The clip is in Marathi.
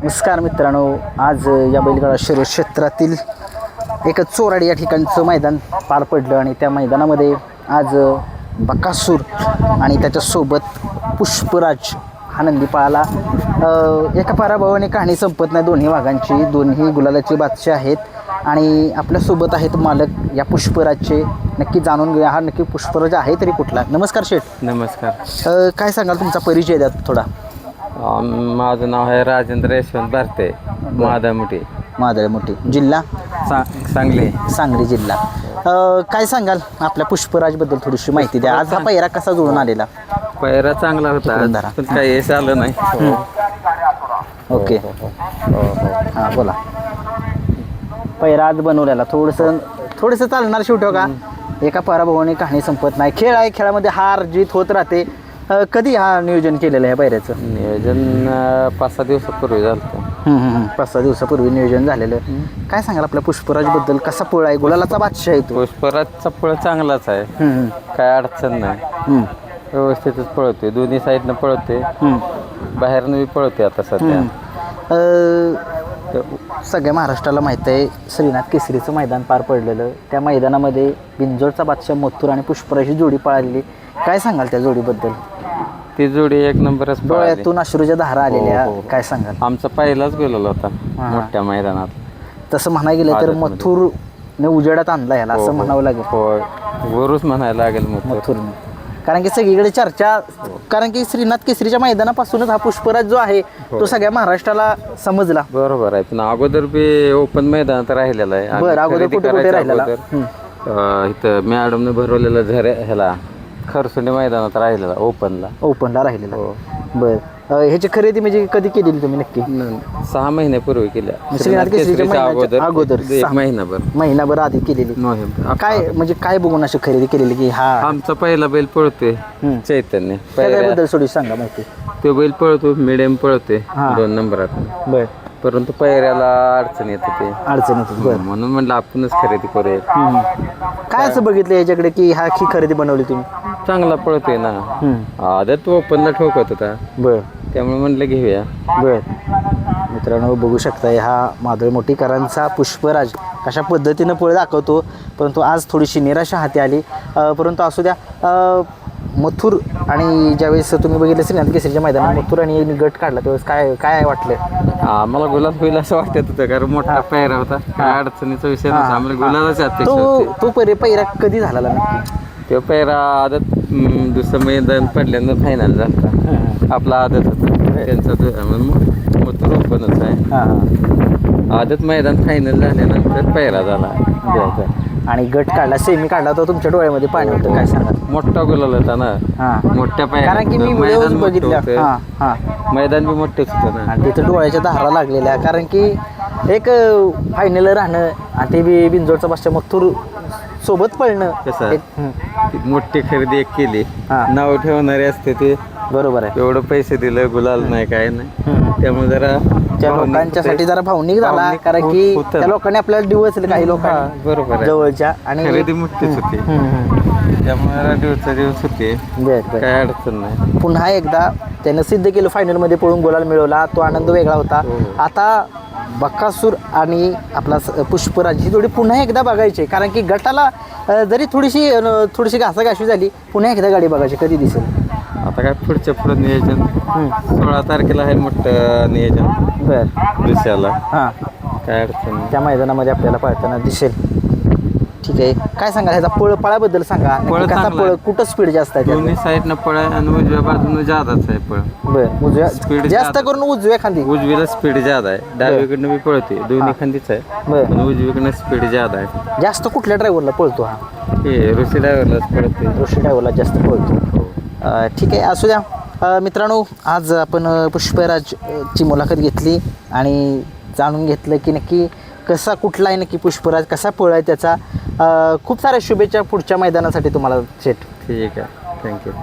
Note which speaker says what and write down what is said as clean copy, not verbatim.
Speaker 1: नमस्कार मित्रांनो, आज या बैलगाडा शर्यत क्षेत्रातील एक चोराडी या ठिकाणचं मैदान पार पडलं आणि त्या मैदानामध्ये आज बकासूर आणि त्याच्यासोबत पुष्पराज हा नंदी पळाला. एका पराभवाने कहाणी संपत नाही दोन्ही वाघांची. दोन्ही गुलालाचे बादशाह आहेत आणि आपल्यासोबत आहेत मालक या पुष्पराजचे. नक्की जाणून घेऊया हा नक्की पुष्पराज आहे तरी कुठला. नमस्कार शेठ.
Speaker 2: नमस्कार.
Speaker 1: काय सांगाल, तुमचा परिचय द्या थोडा.
Speaker 2: माझं नाव आहे राजेंद्र यशवंत भारते, मादामुठी,
Speaker 1: मादळमोठी, जिल्हा
Speaker 2: सांगली.
Speaker 1: सांगली जिल्हा. काय सांगाल आपल्या पुष्पराजबद्दल थोडीशी माहिती द्या. आज हा पहिरा कसा जुळून आलेला?
Speaker 2: पहिरा चांगला होता पण काही यश आलं नाही.
Speaker 1: ओके, हां बोला. पहिरा आज बनवलेला थोडंसं चालणार शेवटी का. एका पराभवाने कहाणी संपत नाही. खेळ आहे, खेळामध्ये हार जीत होत राहते. कधी हा नियोजन केलेलं आहे पहिऱ्याचं?
Speaker 2: नियोजन 5-6 दिवसापूर्वी झालं.
Speaker 1: 5-6 दिवसापूर्वी नियोजन झालेलं. काय सांगाल आपल्या पुष्पराजबद्दल? कसा पळ आहे, गुलालाचा बादशाह आहे तो.
Speaker 2: पुष्पराजचा पळ चांगलाच आहे, काय अडचण नाही. व्यवस्थितच पळवते, दोन्ही साईडनं पळवते, बाहेरनं बी पळवते. आता सध्या
Speaker 1: सगळ्या महाराष्ट्राला माहीत आहे श्रीनाथ केसरीचं मैदान पार पडलेलं. त्या मैदानामध्ये बिंजोडचा बादशाह मथुर आणि पुष्पराजची जोडी पळालेली. काय सांगाल त्या जोडीबद्दल?
Speaker 2: ती जोडी एक नंबरच.
Speaker 1: डोळ्यातून अश्रूच्या धारा आलेल्या. काय सांगाल?
Speaker 2: आमचा पहिलाच गेलेला होता मोठ्या मैदानात.
Speaker 1: तसं म्हणायला गेलं तर मथुरने उजेडात आणला याला, असं म्हणावं लागेल.
Speaker 2: होय, गुरुच म्हणायला लागेल
Speaker 1: मथुरने. कारण की सगळीकडे चर्चा, कारण की श्रीनाथ केसरीच्या मैदानापासूनच हा पुष्पराज जो आहे तो सगळ्या महाराष्ट्राला समजला.
Speaker 2: बरोबर आहे, पण अगोदर बी ओपन मैदानात राहिलेला आहे.
Speaker 1: बरं, अगोदर कुठे राहिलेला?
Speaker 2: इथं मॅडमने भरवलेला ह्याला खरसुंडी मैदानात राहिलेला, ओपनला राहिलेला.
Speaker 1: बरं, ह्याची खरेदी म्हणजे कधी केलेली तुम्ही नक्की?
Speaker 2: 6 महिन्यापूर्वी केल्या.
Speaker 1: श्रीनाथ केसरीच्या अगोदर महिनाभर आधी केलेली. काय म्हणजे काय बघून अशी खरेदी केलेली की हा
Speaker 2: आमचा पहिला बैल पळतोय चैतन्य.
Speaker 1: त्याबद्दल थोडी सांगा माहिती.
Speaker 2: तो बैल पळतो, मिडियम पळतोय 2 नंबरात.
Speaker 1: बर,
Speaker 2: परंतु पैऱ्याला अडचण येते
Speaker 1: बरं,
Speaker 2: म्हणून म्हणलं आपणच खरेदी करूया.
Speaker 1: काय असं बघितलं याच्याकडे की हा ही खरेदी बनवली तुम्ही?
Speaker 2: चांगला पळतोय ना, आदत ओपनला ठोकत होता.
Speaker 1: बर,
Speaker 2: त्यामुळे म्हणलं घेऊया.
Speaker 1: बर. मित्रांनो बघू शकताय हा मादळमोठीकरांचा पुष्पराज कशा पद्धतीनं पळ दाखवतो. परंतु आज थोडीशी निराशा हाती आली. परंतु असू द्या. मथुर आणि ज्यावेळेस तुम्ही बघितलं श्रीनाथ केसरीच्या मैदानात मथुर आणि गट काढला त्यावेळेस काय वाटलं?
Speaker 2: आम्हाला गुलाल होईल असं वाटत होतं, कारण मोठा पैरा होता. काय अडचणीचा विषय नव्हता, आम्हाला गुलालाच अपेक्षा होती.
Speaker 1: तो पैरा कधी झाला नक्की?
Speaker 2: तो पैरा आदत दुसरं मैदान पडल्यानंतर फायनल झाला. आपला आदत होता त्यांचा, मथुर ओपनच आहे. आदत मैदान फायनल झाल्यानंतर पैरा झाला
Speaker 1: आणि गट काढला, सेमी काढला, तर तुमच्या डोळ्यामध्ये पाणी होतं. काय सांगा?
Speaker 2: मोठा गुलाल होता ना, मोठ्या पैरा.
Speaker 1: कारण की मी व्हिडिओ बघितल्या,
Speaker 2: मैदान बी मोठेच होतं ना,
Speaker 1: आणि तिथं डोळ्याच्या धारा लागलेल्या. कारण की एक फायनल राहणं आणि ते बी बिंजोडचा बादशाह मथुर सोबत पळणं.
Speaker 2: कसं मोठी खरेदी एक केली, नाव ठेवणारे असते ते.
Speaker 1: बरोबर आहे.
Speaker 2: एवढं पैसे दिलं, गुलाल नाही, काय नाही, त्यामुळे जरा
Speaker 1: त्या लोकांच्यासाठी जरा भावनिक झाला. कारण की त्या लोकांनी आपल्याला डिवचलं, काही लोकांनी
Speaker 2: बरोबर
Speaker 1: जवळच्या, आणि
Speaker 2: खरेदी मोठीच होती, त्यामुळे दिवस होते. काय अडचण नाही.
Speaker 1: पुन्हा एकदा त्यानं सिद्ध केलं, फायनलमध्ये पळून गुलाल मिळवला. तो आनंद वेगळा होता. आता बकासूर आणि आपला पुष्पराज ही जोडी पुन्हा एकदा बघायची. कारण की गटाला जरी थोडीशी घासाघाशी झाली, पुन्हा एकदा गाडी बघायची. कधी दिसेल?
Speaker 2: आता काय पुढं नियोजन 16 तारखेला आहे मोठं नियोजन.
Speaker 1: बरं,
Speaker 2: दिवसाला
Speaker 1: काय अडचण त्या मैदानामध्ये आपल्याला पळताना दिसेल. ठीक आहे. काय सांगा ह्याचा पळाबद्दल सांगा. कुठं स्पीड जास्त आहे?
Speaker 2: दोन्ही साईडनं पळ आणि उजव्या बाजूनं जादाच आहे पळ.
Speaker 1: बरं, उजव्या स्पीड जास्त करून उजव्या खांदी.
Speaker 2: उजवीला स्पीड जादा आहे, डावीकडनं बी पळते, दोन्ही खांदीच आहे. पण उजवीकडनं स्पीड जादा आहे.
Speaker 1: जास्त कुठल्या ड्रायव्हरला पळतो हा?
Speaker 2: हे ऋषी ड्रायव्हरलाच पळते.
Speaker 1: ऋषी ड्रायव्हरला जास्त पळतो. ठीक आहे, असू द्या. मित्रांनो, आज आपण पुष्पराजची मुलाखत घेतली आणि जाणून घेतलं की नक्की कुठला आहे नक्की पुष्पराज, कसा पळ आहे त्याचा. खूप साऱ्या शुभेच्छा पुढच्या मैदानासाठी तुम्हाला शेठ.
Speaker 2: ठीक आहे, थँक्यू.